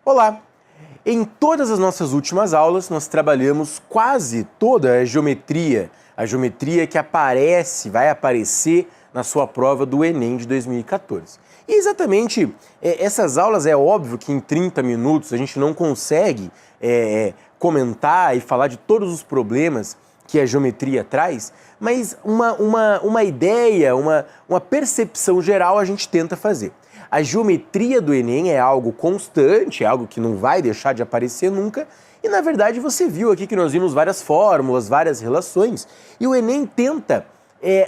Olá! Em todas as nossas últimas aulas, nós trabalhamos quase toda a geometria que vai aparecer na sua prova do Enem de 2014. E exatamente essas aulas, é óbvio que em 30 minutos a gente não consegue comentar e falar de todos os problemas que a geometria traz, mas uma ideia, uma percepção geral a gente tenta fazer. A geometria do Enem é algo constante, é algo que não vai deixar de aparecer nunca, e na verdade você viu aqui que nós vimos várias fórmulas, várias relações, e o Enem tenta,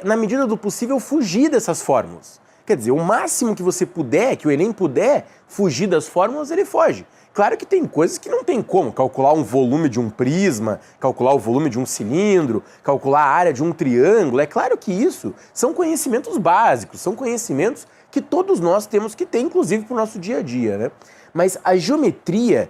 na medida do possível, fugir dessas fórmulas. Quer dizer, o máximo que você puder, que o Enem puder fugir das fórmulas, ele foge. Claro que tem coisas que não tem como, calcular um volume de um prisma, calcular o volume de um cilindro, calcular a área de um triângulo. É claro que isso são conhecimentos básicos, são conhecimentos que todos nós temos que ter, inclusive para o nosso dia a dia, né? Mas a geometria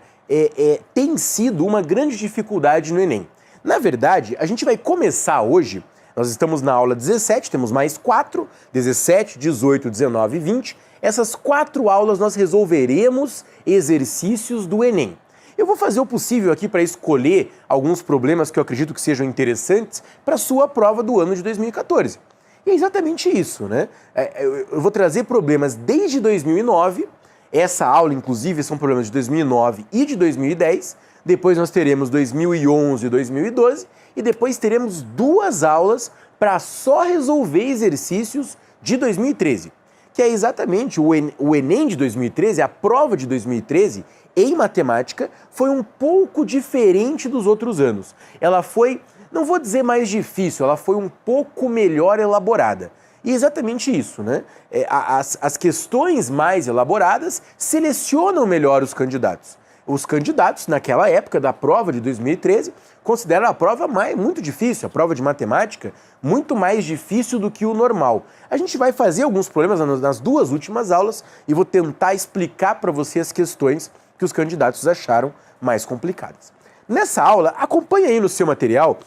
tem sido uma grande dificuldade no Enem. Na verdade, a gente vai começar hoje, nós estamos na aula 17, temos mais 4, 17, 18, 19 e 20. Essas 4 aulas nós resolveremos exercícios do Enem. Eu vou fazer o possível aqui para escolher alguns problemas que eu acredito que sejam interessantes para a sua prova do ano de 2014. E é exatamente isso, né? Eu vou trazer problemas desde 2009, essa aula, inclusive, são problemas de 2009 e de 2010, depois nós teremos 2011 e 2012, e depois teremos 2 aulas para só resolver exercícios de 2013, que é exatamente o Enem de 2013, a prova de 2013, em matemática, foi um pouco diferente dos outros anos. Ela foi, não vou dizer mais difícil, ela foi um pouco melhor elaborada. E exatamente isso, né? As questões mais elaboradas selecionam melhor os candidatos. Os candidatos, naquela época da prova de 2013, consideram a prova muito difícil, a prova de matemática muito mais difícil do que o normal. A gente vai fazer alguns problemas nas 2 últimas aulas e vou tentar explicar para você as questões que os candidatos acharam mais complicadas. Nessa aula, acompanhe aí no seu material.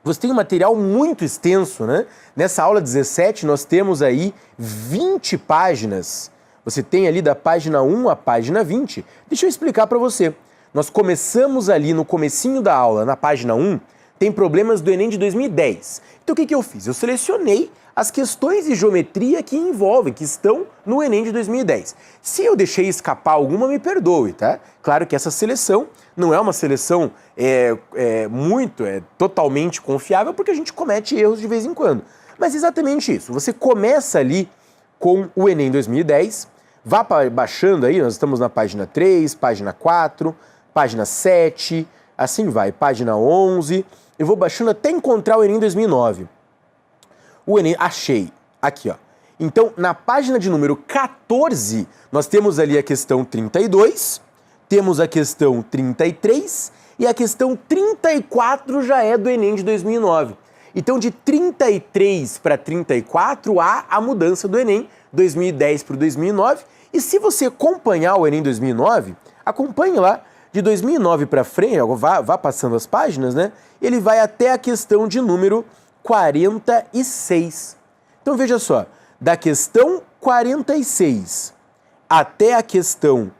Você tem um material muito extenso, né? Nessa aula 17 nós temos aí 20 páginas. Você tem ali da página 1 à página 20. Deixa eu explicar para você. Nós começamos ali no comecinho da aula, na página 1, tem problemas do Enem de 2010. Então o que eu fiz? Eu selecionei as questões de geometria que estão no Enem de 2010. Se eu deixei escapar alguma, me perdoe, tá? Claro que essa seleção não é uma seleção totalmente confiável, porque a gente comete erros de vez em quando. Mas exatamente isso. Você começa ali com o Enem 2010, vá baixando aí, nós estamos na página 3, página 4, página 7, assim vai, página 11, eu vou baixando até encontrar o Enem 2009. O Enem, achei, aqui ó. Então, na página de número 14, nós temos ali a questão 32, temos a questão 33 e a questão 34 já é do Enem de 2009. Então, de 33 para 34 há a mudança do Enem, 2010 para 2009. E se você acompanhar o Enem 2009, acompanhe lá, de 2009 para frente, vá passando as páginas, né? Ele vai até a questão de número 46. Então veja só, da questão 46 até a questão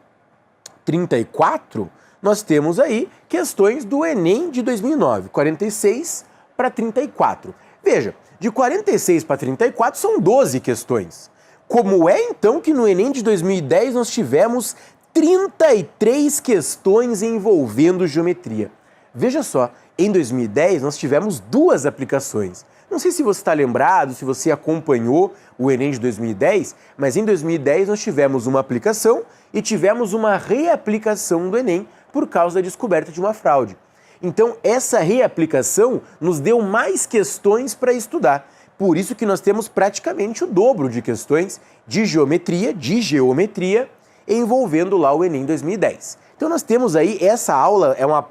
34, nós temos aí questões do Enem de 2009, 46 para 34. Veja, de 46 para 34 são 12 questões. Como é então que no Enem de 2010 nós tivemos 33 questões envolvendo geometria? Veja só, em 2010 nós tivemos 2 aplicações. Não sei se você está lembrado, se você acompanhou o Enem de 2010, mas em 2010 nós tivemos uma aplicação e tivemos uma reaplicação do Enem por causa da descoberta de uma fraude. Então essa reaplicação nos deu mais questões para estudar. Por isso que nós temos praticamente o dobro de questões de geometria, envolvendo lá o Enem 2010. Então nós temos aí, essa aula é uma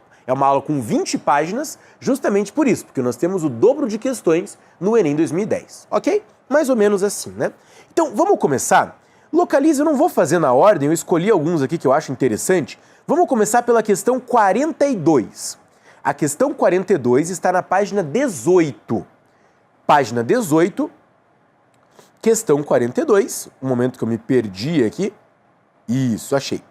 aula com 20 páginas, justamente por isso, porque nós temos o dobro de questões no Enem 2010, ok? Mais ou menos assim, né? Então vamos começar? Localize, eu não vou fazer na ordem, eu escolhi alguns aqui que eu acho interessante. Vamos começar pela questão 42. A questão 42 está na página 18. Página 18, questão 42, um momento que eu me perdi aqui. Isso, achei.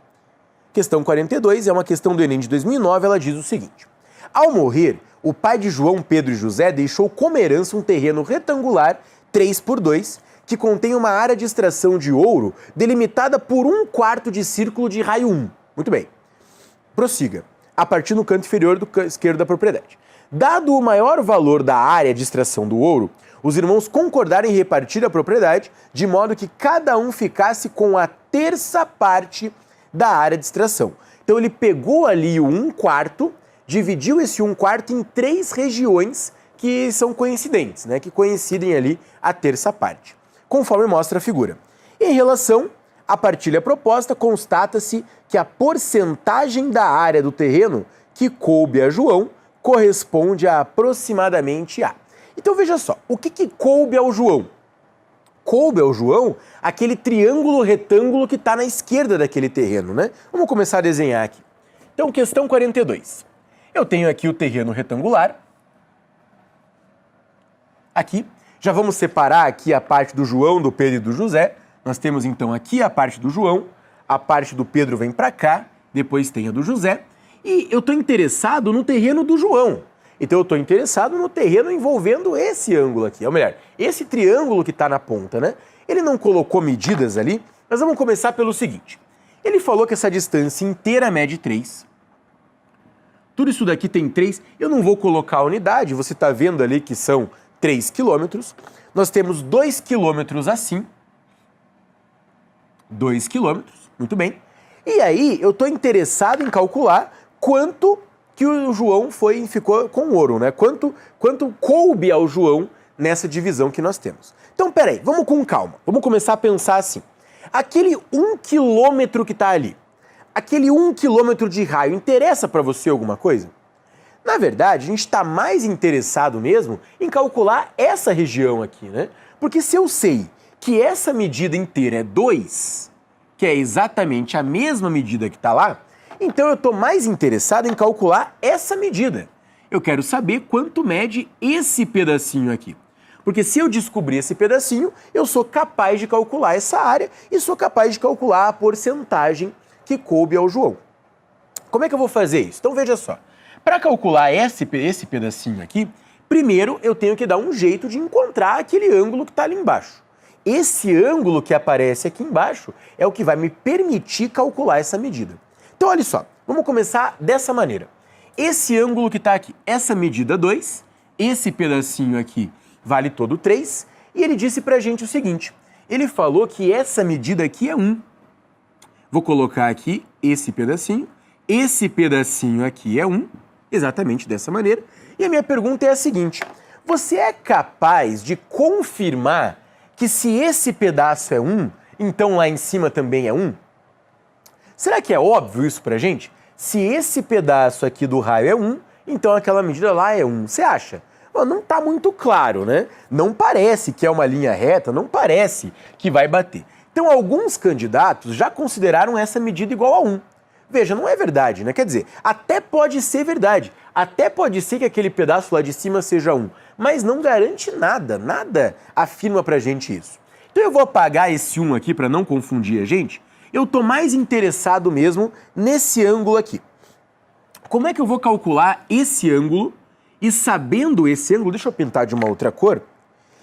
Questão 42 é uma questão do Enem de 2009, ela diz o seguinte: ao morrer, o pai de João, Pedro e José deixou como herança um terreno retangular 3x2 que contém uma área de extração de ouro delimitada por 1/4 de círculo de raio 1. Muito bem. Prossiga. A partir do canto inferior do esquerdo da propriedade. Dado o maior valor da área de extração do ouro, os irmãos concordaram em repartir a propriedade de modo que cada um ficasse com a terça parte da área de extração. Então ele pegou ali o 1/4, dividiu esse 1/4 em 3 regiões que são coincidentes, né? Que coincidem ali a terça parte, conforme mostra a figura. Em relação à partilha proposta, constata-se que a porcentagem da área do terreno que coube a João corresponde a aproximadamente a. Então veja só, o que coube ao João? Coube ao João aquele triângulo retângulo que está na esquerda daquele terreno, né? Vamos começar a desenhar aqui. Então, questão 42. Eu tenho aqui o terreno retangular. Aqui. Já vamos separar aqui a parte do João, do Pedro e do José. Nós temos então aqui a parte do João, a parte do Pedro vem para cá, depois tem a do José. E eu estou interessado no terreno do João. Então eu estou interessado no terreno envolvendo esse ângulo aqui, ou melhor, esse triângulo que está na ponta, né? Ele não colocou medidas ali, mas vamos começar pelo seguinte. Ele falou que essa distância inteira mede 3. Tudo isso daqui tem 3. Eu não vou colocar a unidade, você está vendo ali que são 3 quilômetros. Nós temos 2 quilômetros assim. 2 quilômetros, muito bem. E aí eu estou interessado em calcular quanto que o João ficou com ouro, né? Quanto coube ao João nessa divisão que nós temos. Então, peraí, vamos com calma. Vamos começar a pensar assim. Aquele 1 quilômetro que está ali, aquele 1 quilômetro de raio, interessa para você alguma coisa? Na verdade, a gente está mais interessado mesmo em calcular essa região aqui, né? Porque se eu sei que essa medida inteira é 2, que é exatamente a mesma medida que está lá, então eu estou mais interessado em calcular essa medida. Eu quero saber quanto mede esse pedacinho aqui. Porque se eu descobrir esse pedacinho, eu sou capaz de calcular essa área e sou capaz de calcular a porcentagem que coube ao João. Como é que eu vou fazer isso? Então veja só. Para calcular esse pedacinho aqui, primeiro eu tenho que dar um jeito de encontrar aquele ângulo que está ali embaixo. Esse ângulo que aparece aqui embaixo é o que vai me permitir calcular essa medida. Então, olha só, vamos começar dessa maneira. Esse ângulo que está aqui, essa medida 2, esse pedacinho aqui vale todo 3, e ele disse pra gente o seguinte, ele falou que essa medida aqui é 1. Vou colocar aqui esse pedacinho aqui é 1, exatamente dessa maneira, e a minha pergunta é a seguinte, você é capaz de confirmar que se esse pedaço é 1, então lá em cima também é 1? Será que é óbvio isso pra gente? Se esse pedaço aqui do raio é 1, então aquela medida lá é 1. Você acha? Bom, não está muito claro, né? Não parece que é uma linha reta, não parece que vai bater. Então, alguns candidatos já consideraram essa medida igual a 1. Veja, não é verdade, né? Quer dizer, até pode ser verdade, até pode ser que aquele pedaço lá de cima seja 1, mas não garante nada, nada afirma pra gente isso. Então eu vou apagar esse 1 aqui para não confundir a gente. Eu estou mais interessado mesmo nesse ângulo aqui. Como é que eu vou calcular esse ângulo? E sabendo esse ângulo, deixa eu pintar de uma outra cor.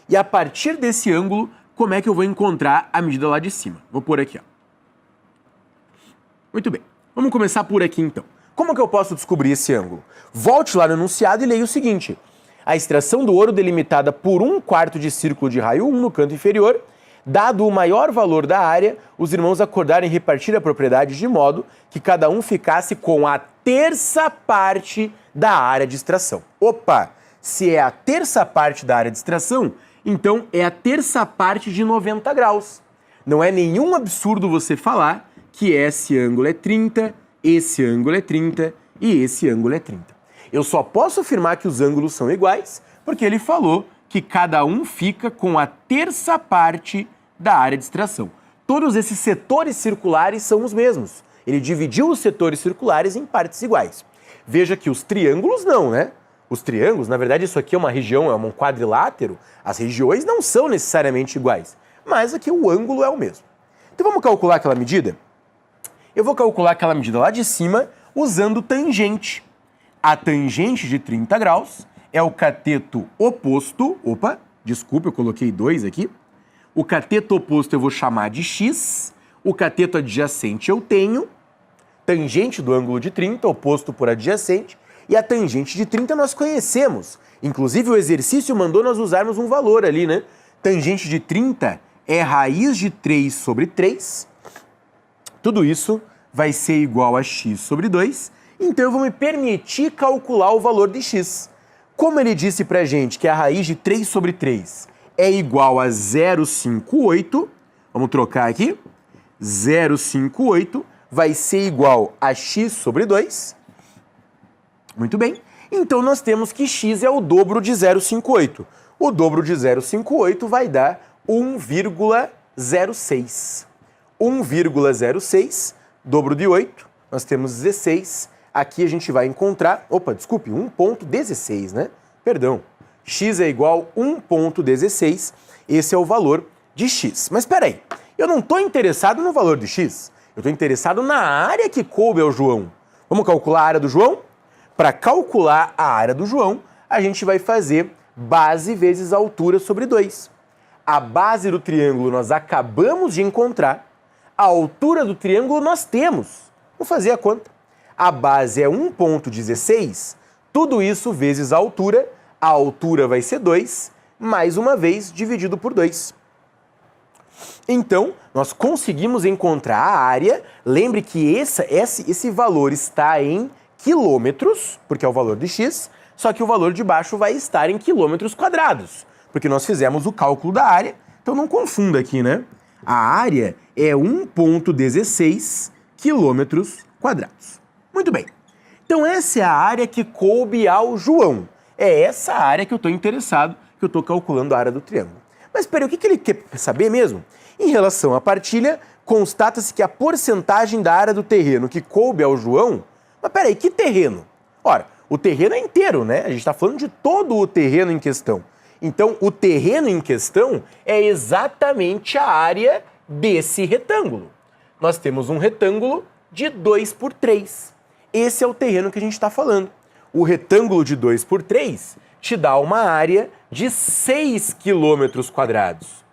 E a partir desse ângulo, como é que eu vou encontrar a medida lá de cima? Vou pôr aqui, ó. Muito bem. Vamos começar por aqui, então. Como que eu posso descobrir esse ângulo? Volte lá no enunciado e leia o seguinte. A extração do ouro delimitada por 1/4 de círculo de raio 1 no canto inferior. Dado o maior valor da área, os irmãos acordaram em repartir a propriedade de modo que cada um ficasse com a terça parte da área de extração. Opa! Se é a terça parte da área de extração, então é a terça parte de 90 graus. Não é nenhum absurdo você falar que esse ângulo é 30, esse ângulo é 30 e esse ângulo é 30. Eu só posso afirmar que os ângulos são iguais porque ele falou que cada um fica com a terça parte da área de extração. Todos esses setores circulares são os mesmos. Ele dividiu os setores circulares em partes iguais. Veja que os triângulos não, né? Os triângulos, na verdade, isso aqui é uma região, é um quadrilátero. As regiões não são necessariamente iguais, mas aqui o ângulo é o mesmo. Então vamos calcular aquela medida? eu vou calcular aquela medida lá de cima usando tangente. A tangente de 30 graus é o cateto oposto. Opa, desculpa, eu coloquei 2 aqui. O cateto oposto eu vou chamar de x. O cateto adjacente eu tenho. Tangente do ângulo de 30, oposto por adjacente. E a tangente de 30 nós conhecemos. Inclusive o exercício mandou nós usarmos um valor ali, né? Tangente de 30 é raiz de 3 sobre 3. Tudo isso vai ser igual a x sobre 2. Então eu vou me permitir calcular o valor de x. Como ele disse pra gente que a raiz de 3 sobre 3 é igual a 0,58, vamos trocar aqui, 0,58 vai ser igual a x sobre 2. Muito bem. Então nós temos que x é o dobro de 0,58. O dobro de 0,58 vai dar 1,06. 1,06, dobro de 8, nós temos 16. Aqui a gente vai encontrar, 1,16, né? Perdão. X é igual a 1,16. Esse é o valor de x. Mas espera aí, eu não estou interessado no valor de x. Eu estou interessado na área que coube ao João. Vamos calcular a área do João? Para calcular a área do João, a gente vai fazer base vezes altura sobre 2. A base do triângulo nós acabamos de encontrar. A altura do triângulo nós temos. Vamos fazer a conta. A base é 1,16. Tudo isso vezes a altura. A altura vai ser 2, mais uma vez dividido por 2. Então, nós conseguimos encontrar a área. Lembre que esse valor está em quilômetros, porque é o valor de x, só que o valor de baixo vai estar em quilômetros quadrados, porque nós fizemos o cálculo da área, então não confunda aqui, né? A área é 1,16 quilômetros quadrados. Muito bem. Então essa é a área que coube ao João. É essa área que eu estou interessado, que eu estou calculando a área do triângulo. Mas espera, o que ele quer saber mesmo? Em relação à partilha, constata-se que a porcentagem da área do terreno que coube ao João... Mas peraí, que terreno? Ora, o terreno é inteiro, né? A gente está falando de todo o terreno em questão. Então, o terreno em questão é exatamente a área desse retângulo. Nós temos um retângulo de 2 por 3. Esse é o terreno que a gente está falando. O retângulo de 2 por 3 te dá uma área de 6 quilômetros quadrados.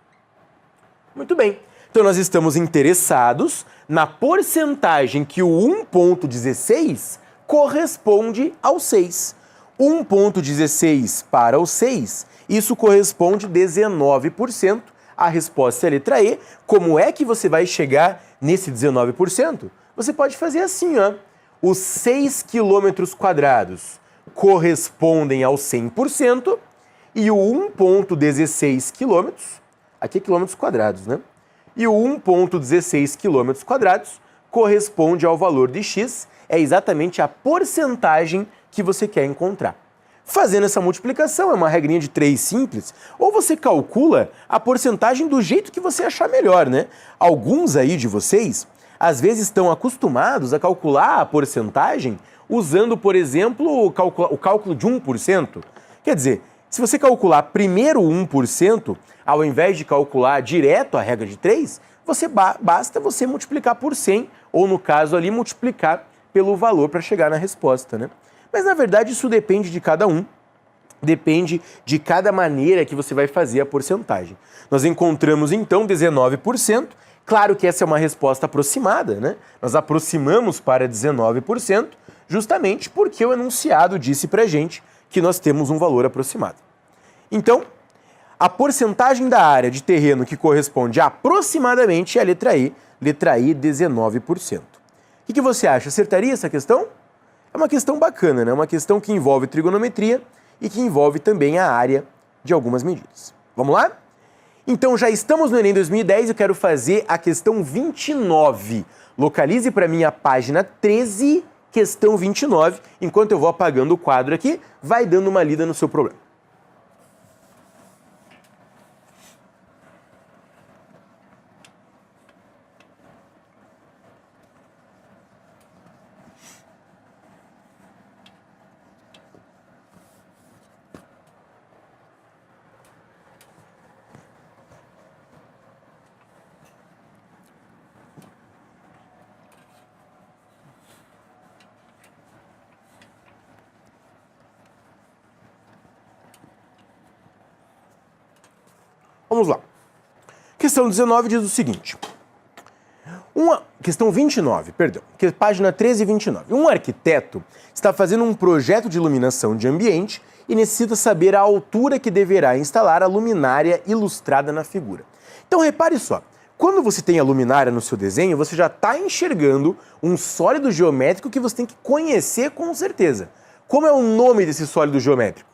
Muito bem. Então, nós estamos interessados na porcentagem que o 1,16 corresponde ao 6. 1,16 para o 6, isso corresponde a 19%. A resposta é a letra E. Como é que você vai chegar nesse 19%? Você pode fazer assim, ó. Os 6 quilômetros quadrados correspondem ao 100% e o 1,16 quilômetros, aqui é quilômetros quadrados, né? E o 1,16 quilômetros quadrados corresponde ao valor de x, é exatamente a porcentagem que você quer encontrar. Fazendo essa multiplicação, é uma regrinha de 3 simples, ou você calcula a porcentagem do jeito que você achar melhor, né? Alguns aí de vocês, às vezes estão acostumados a calcular a porcentagem usando, por exemplo, o cálculo de 1%. Quer dizer, se você calcular primeiro 1%, ao invés de calcular direto a regra de 3, basta você multiplicar por 100, ou no caso ali, multiplicar pelo valor para chegar na resposta, né? Mas na verdade isso depende de cada um, depende de cada maneira que você vai fazer a porcentagem. Nós encontramos então 19%, claro que essa é uma resposta aproximada, né? Nós aproximamos para 19%, justamente porque o enunciado disse pra gente que nós temos um valor aproximado. Então, a porcentagem da área de terreno que corresponde aproximadamente é a letra E, 19%. O que você acha? Acertaria essa questão? É uma questão bacana, né? Uma questão que envolve trigonometria e que envolve também a área de algumas medidas. Vamos lá? Então já estamos no Enem 2010 e eu quero fazer a questão 29. Localize para mim a página 13, questão 29. Enquanto eu vou apagando o quadro aqui, vai dando uma lida no seu problema. Vamos lá. Questão 19 diz o seguinte. Questão 29, perdão, página 13 e 29. Um arquiteto está fazendo um projeto de iluminação de ambiente e necessita saber a altura que deverá instalar a luminária ilustrada na figura. Então repare só, quando você tem a luminária no seu desenho, você já está enxergando um sólido geométrico que você tem que conhecer com certeza. Como é o nome desse sólido geométrico?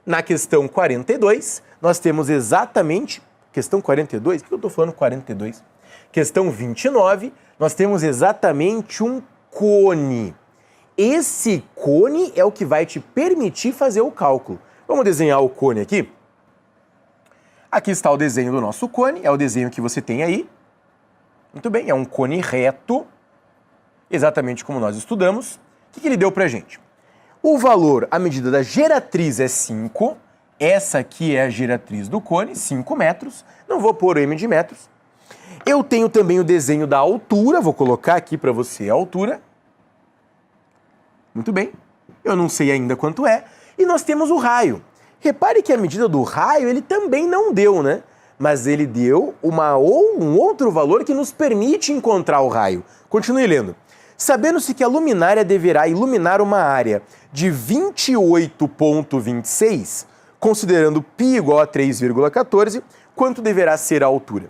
Na questão 42, nós temos exatamente... Questão 42? Por que eu estou falando 42? Questão 29, nós temos exatamente um cone. Esse cone é o que vai te permitir fazer o cálculo. Vamos desenhar o cone aqui? Aqui está o desenho do nosso cone, é o desenho que você tem aí. Muito bem, é um cone reto, exatamente como nós estudamos. O que ele deu pra gente? O valor, a medida da geratriz é 5, essa aqui é a geratriz do cone, 5 metros, não vou pôr o m de metros. Eu tenho também o desenho da altura, vou colocar aqui para você a altura. Muito bem, eu não sei ainda quanto é. E nós temos o raio. Repare que a medida do raio ele também não deu, né? Mas ele deu um outro valor que nos permite encontrar o raio. Continue lendo. Sabendo-se que a luminária deverá iluminar uma área de 28,26, considerando π igual a 3,14, quanto deverá ser a altura?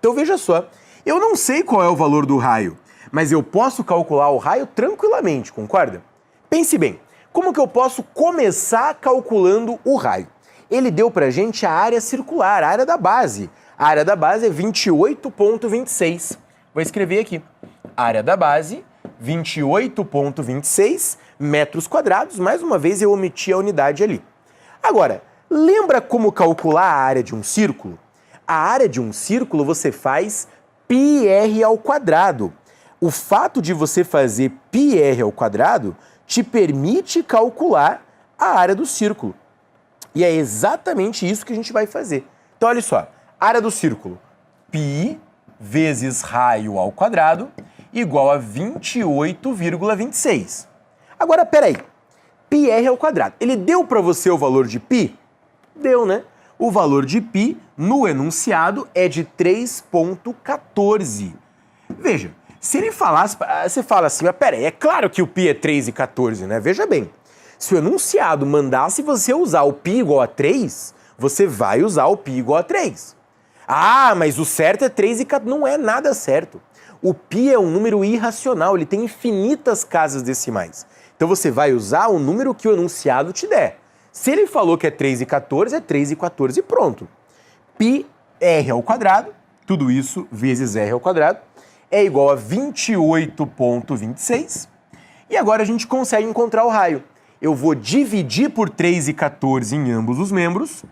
Então veja só, eu não sei qual é o valor do raio, mas eu posso calcular o raio tranquilamente, concorda? Pense bem, como que eu posso começar calculando o raio? Ele deu pra gente a área circular, a área da base. A área da base é 28,26. Vou escrever aqui. Área da base, 28,26 metros quadrados. Mais uma vez eu omiti a unidade ali. Agora, lembra como calcular a área de um círculo? A área de um círculo você faz πr ao quadrado. O fato de você fazer πr ao quadrado te permite calcular a área do círculo. E é exatamente isso que a gente vai fazer. Então, olha só, área do círculo, π vezes raio ao quadrado igual a 28,26. Agora, peraí, πr ao quadrado. Ele deu para você o valor de π? Deu, né? O valor de π no enunciado é de 3,14. Veja, se ele falasse, você fala assim, mas peraí, é claro que o π é 3,14, né? Veja bem, se o enunciado mandasse você usar o π igual a 3, você vai usar o π igual a 3. Ah, mas o certo é 3,14. Não é nada certo. O π é um número irracional, ele tem infinitas casas decimais. Então você vai usar o número que o enunciado te der. Se ele falou que é 3,14, é 3,14 e pronto. πr ao quadrado, tudo isso vezes r ao quadrado, é igual a 28,26. E agora a gente consegue encontrar o raio. Eu vou dividir por 3,14 em ambos os membros.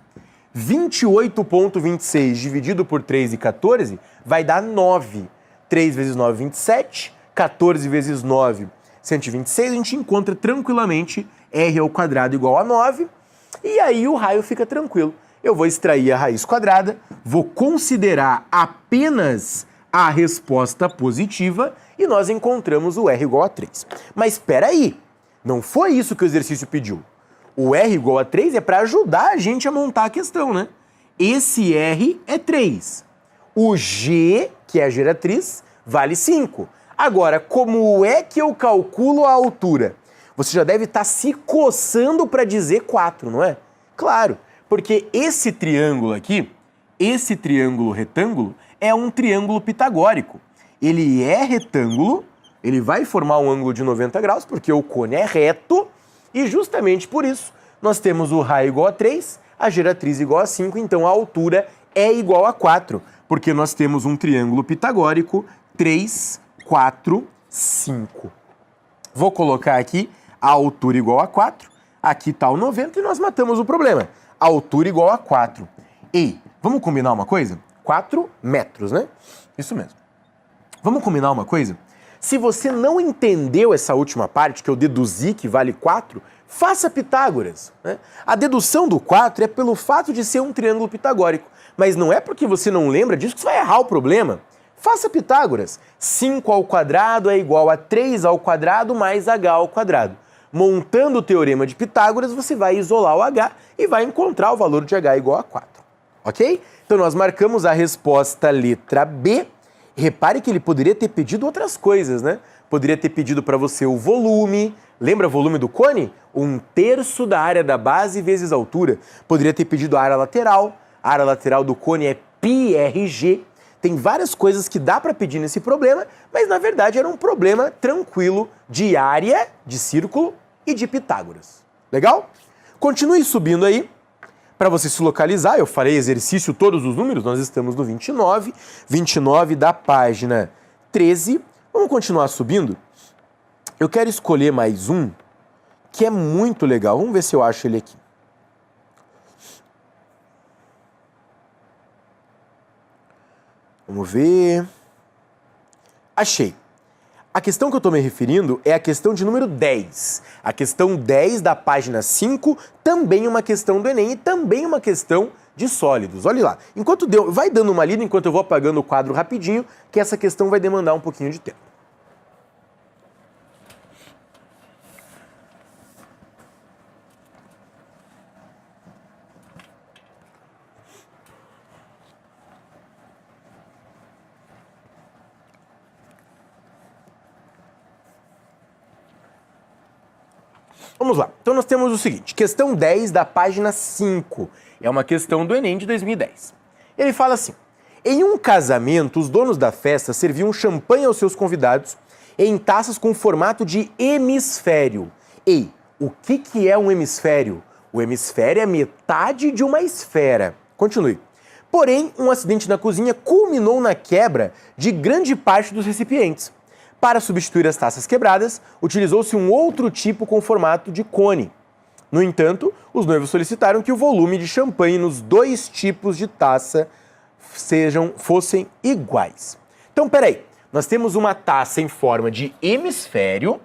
28,26 dividido por 3,14 vai dar 9. 3 vezes 9, 27. 14 vezes 9, 126. A gente encontra tranquilamente r ao quadrado igual a 9, e aí o raio fica tranquilo. Eu vou extrair a raiz quadrada, vou considerar apenas a resposta positiva e nós encontramos o r igual a 3. Mas espera aí, não foi isso que o exercício pediu. O r igual a 3 é para ajudar a gente a montar a questão, né? Esse r é 3. O g, que é a geratriz, vale 5. Agora, como é que eu calculo a altura? Você já deve estar se coçando para dizer 4, não é? Claro, porque esse triângulo aqui, esse triângulo retângulo, é um triângulo pitagórico. Ele é retângulo, ele vai formar um ângulo de 90 graus, porque o cone é reto, e justamente por isso nós temos o raio igual a 3, a geratriz igual a 5, então a altura é igual a 4, porque nós temos um triângulo pitagórico 3, 4, 5. Vou colocar aqui a altura igual a 4, aqui está o 90 e nós matamos o problema. A altura igual a 4. E vamos combinar uma coisa? 4 metros, né? Isso mesmo. Vamos combinar uma coisa? Se você não entendeu essa última parte, que eu deduzi que vale 4, faça Pitágoras, né? A dedução do 4 é pelo fato de ser um triângulo pitagórico, mas não é porque você não lembra disso que você vai errar o problema. Faça Pitágoras. 5 ao quadrado é igual a 3 ao quadrado mais h ao quadrado. Montando o teorema de Pitágoras, você vai isolar o h e vai encontrar o valor de h igual a 4. ok? Então nós marcamos a resposta letra B. Repare que ele poderia ter pedido outras coisas, né? Poderia ter pedido para você o volume. Lembra o volume do cone? 1/3 da área da base vezes a altura. Poderia ter pedido a área lateral. A área lateral do cone é πrg. Tem várias coisas que dá para pedir nesse problema, mas na verdade era um problema tranquilo de área de círculo e de Pitágoras. Legal? Continue subindo aí. Para você se localizar, eu farei exercício todos os números, nós estamos no 29, 29 da página 13. Vamos continuar subindo? Eu quero escolher mais um que é muito legal. Vamos ver se eu acho ele aqui. Vamos ver. Achei. A questão que eu estou me referindo é a questão de número 10. A questão 10 da página 5, também uma questão do Enem e também uma questão de sólidos. Olha lá. Vai dando uma lida enquanto eu vou apagando o quadro rapidinho, que essa questão vai demandar um pouquinho de tempo. Vamos lá. Então nós temos o seguinte, questão 10 da página 5. É uma questão do Enem de 2010. Ele fala assim: em um casamento, os donos da festa serviam champanhe aos seus convidados em taças com formato de hemisfério. E o que é um hemisfério? O hemisfério é metade de uma esfera. Continue. Porém, um acidente na cozinha culminou na quebra de grande parte dos recipientes. Para substituir as taças quebradas, utilizou-se um outro tipo com formato de cone. No entanto, os noivos solicitaram que o volume de champanhe nos dois tipos de taça fossem iguais. Então, peraí, nós temos uma taça em forma de hemisfério,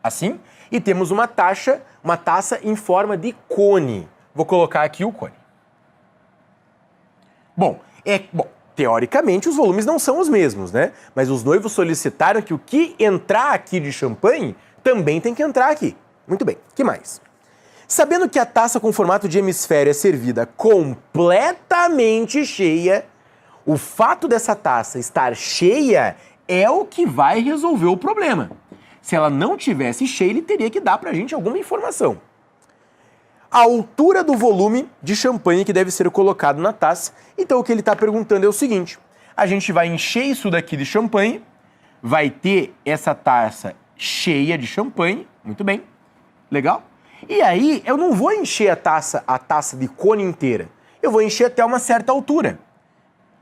assim, e temos uma taça em forma de cone. Vou colocar aqui o cone. Bom, teoricamente, os volumes não são os mesmos, né? Mas os noivos solicitaram que o que entrar aqui de champanhe também tem que entrar aqui. Muito bem, que mais? Sabendo que a taça com formato de hemisfério é servida completamente cheia, o fato dessa taça estar cheia é o que vai resolver o problema. Se ela não tivesse cheia, ele teria que dar pra gente alguma informação. A altura do volume de champanhe que deve ser colocado na taça. Então o que ele está perguntando é o seguinte: a gente vai encher isso daqui de champanhe, vai ter essa taça cheia de champanhe, muito bem, legal? E aí eu não vou encher a taça de cone inteira, eu vou encher até uma certa altura,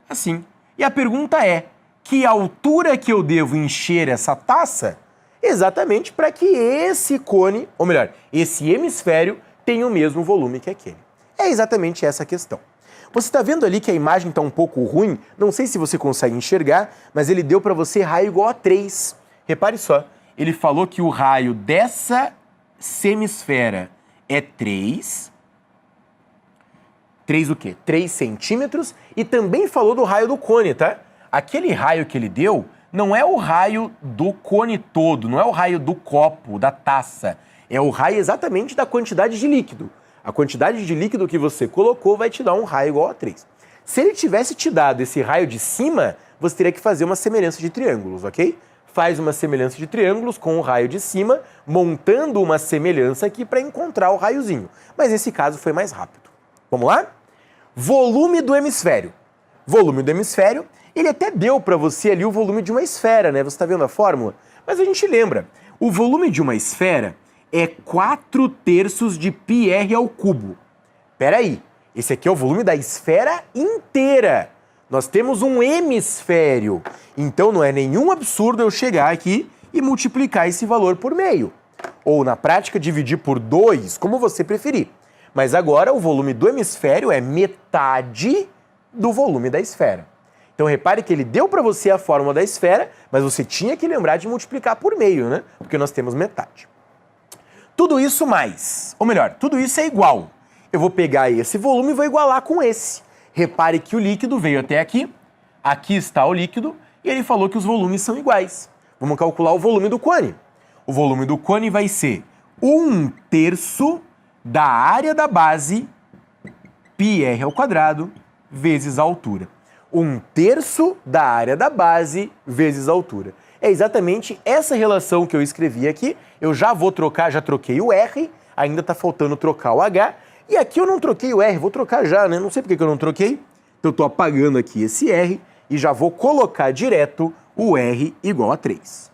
assim. E a pergunta é, que altura que eu devo encher essa taça? Exatamente para que esse cone, ou melhor, esse hemisfério, tem o mesmo volume que aquele. É exatamente essa a questão. Você está vendo ali que a imagem está um pouco ruim? Não sei se você consegue enxergar, mas ele deu para você raio igual a 3. Repare só, ele falou que o raio dessa semisfera é 3. 3 o quê? 3 centímetros. E também falou do raio do cone, tá? Aquele raio que ele deu não é o raio do cone todo, não é o raio do copo, da taça. É o raio exatamente da quantidade de líquido. A quantidade de líquido que você colocou vai te dar um raio igual a 3. Se ele tivesse te dado esse raio de cima, você teria que fazer uma semelhança de triângulos, ok? Faz uma semelhança de triângulos com o raio de cima, montando uma semelhança aqui para encontrar o raiozinho. Mas nesse caso foi mais rápido. Vamos lá? Volume do hemisfério. Volume do hemisfério, ele até deu para você ali o volume de uma esfera, né? Você está vendo a fórmula? Mas a gente lembra, o volume de uma esfera é 4/3 de πr ao cubo. Peraí, esse aqui é o volume da esfera inteira. Nós temos um hemisfério. Então não é nenhum absurdo eu chegar aqui e multiplicar esse valor por meio. Ou na prática dividir por 2, como você preferir. Mas agora o volume do hemisfério é metade do volume da esfera. Então repare que ele deu para você a fórmula da esfera, mas você tinha que lembrar de multiplicar por meio, né? Porque nós temos metade. Tudo isso mais, ou melhor, tudo isso é igual. Eu vou pegar esse volume e vou igualar com esse. Repare que o líquido veio até aqui, aqui está o líquido, e ele falou que os volumes são iguais. Vamos calcular o volume do cone. O volume do cone vai ser 1/3 da área da base πr² vezes a altura. 1/3 da área da base vezes a altura. É exatamente essa relação que eu escrevi aqui. Eu já vou trocar, já troquei o R, ainda está faltando trocar o H. E aqui eu não troquei o R, vou trocar já, né? Não sei por que eu não troquei. Então eu estou apagando aqui esse R e já vou colocar direto o R igual a 3.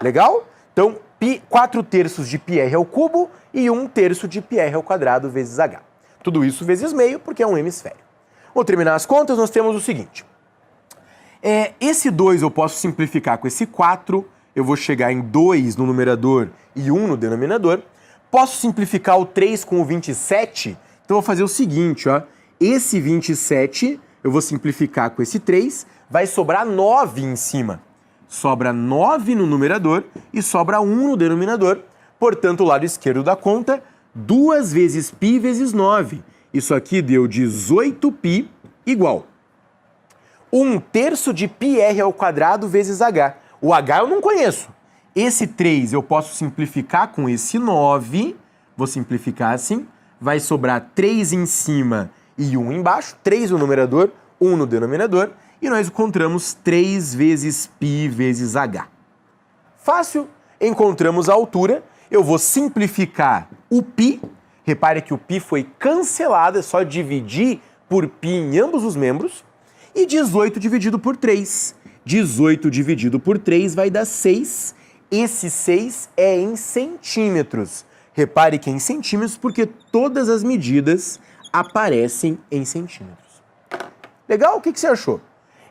Legal? Então, 4/3 de πr³ e 1/3 de πr² vezes H. Tudo isso vezes meio, porque é um hemisfério. Vou terminar as contas, nós temos o seguinte. Esse 2 eu posso simplificar com esse 4, eu vou chegar em 2 no numerador e 1 no denominador. Posso simplificar o 3 com o 27, então eu vou fazer o seguinte, ó. Esse 27 eu vou simplificar com esse 3, vai sobrar 9 em cima. Sobra 9 no numerador e sobra 1 no denominador. Portanto, o lado esquerdo da conta, 2 vezes π vezes 9. Isso aqui deu 18π igual 1/3 de πr² vezes H. O H eu não conheço. Esse 3 eu posso simplificar com esse 9. Vou simplificar assim. Vai sobrar 3 em cima e 1 embaixo. 3 no numerador, 1 no denominador. E nós encontramos 3 vezes π vezes H. Fácil. Encontramos a altura. Eu vou simplificar o π. Repare que o π foi cancelado, é só dividir por π em ambos os membros. E 18 dividido por 3. 18 dividido por 3 vai dar 6. Esse 6 é em centímetros. Repare que é em centímetros porque todas as medidas aparecem em centímetros. Legal? O que você achou?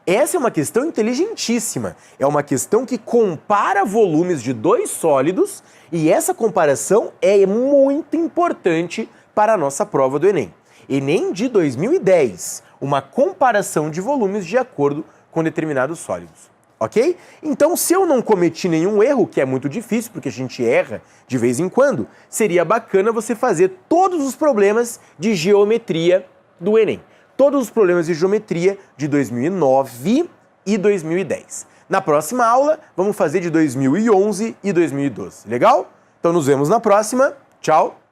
Essa é uma questão inteligentíssima. É uma questão que compara volumes de dois sólidos e essa comparação é muito importante para a nossa prova do Enem. Enem de 2010, uma comparação de volumes de acordo com determinados sólidos. Ok? Então, se eu não cometi nenhum erro, que é muito difícil, porque a gente erra de vez em quando, seria bacana você fazer todos os problemas de geometria do Enem. Todos os problemas de geometria de 2009 e 2010. Na próxima aula, vamos fazer de 2011 e 2012. Legal? Então nos vemos na próxima. Tchau!